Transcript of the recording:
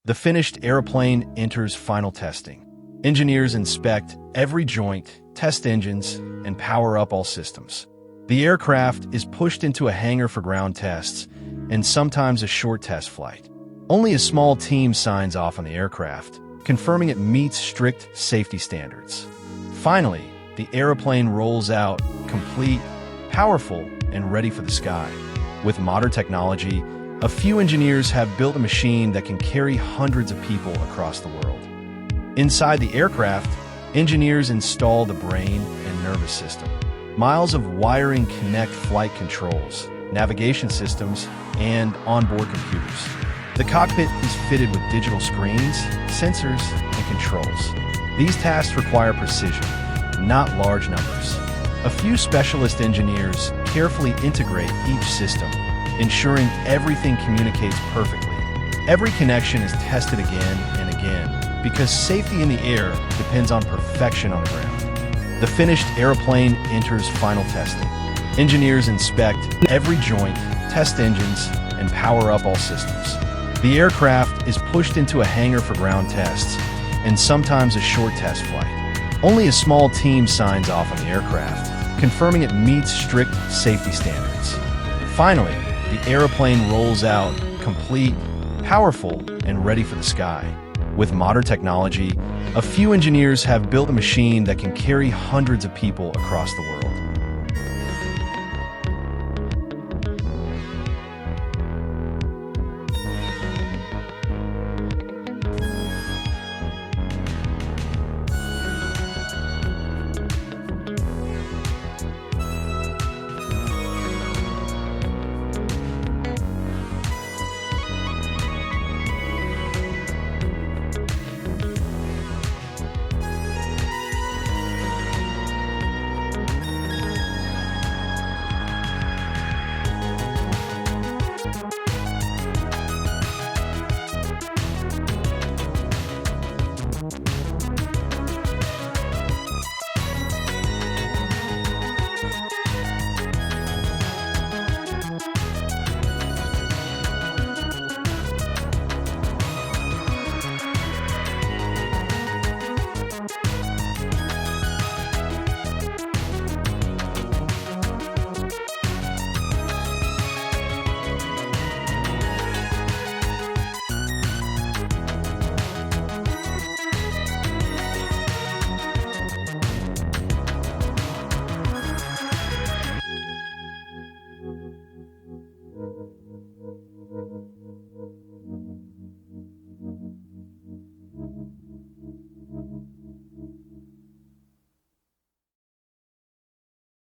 The finished airplane enters final testing. Engineers inspect every joint, test engines, and power up all systems. The aircraft is pushed into a hangar for ground tests and sometimes a short test flight. Only a small team signs off on the aircraft, confirming it meets strict safety standards. Finally, the airplane rolls out, complete, powerful, and ready for the sky. With modern technology, a few engineers have built a machine that can carry hundreds of people across the world. Inside the aircraft, engineers install the brain and nervous system. Miles of wiring connect flight controls, navigation systems, and onboard computers. The cockpit is fitted with digital screens, sensors, and controls. These tasks require precision, not large numbers. A few specialist engineers carefully integrate each system, ensuring everything communicates perfectly. Every connection is tested again and again, because safety in the air depends on perfection on the ground. The finished airplane enters final testing. Engineers inspect every joint, test engines, and power up all systems. The aircraft is pushed into a hangar for ground tests, and sometimes a short test flight. Only a small team signs off on the aircraft, confirming it meets strict safety standards. Finally, the airplane rolls out, complete, powerful, and ready for the sky. With modern technology, a few engineers have built a machine that can carry hundreds of people across the world.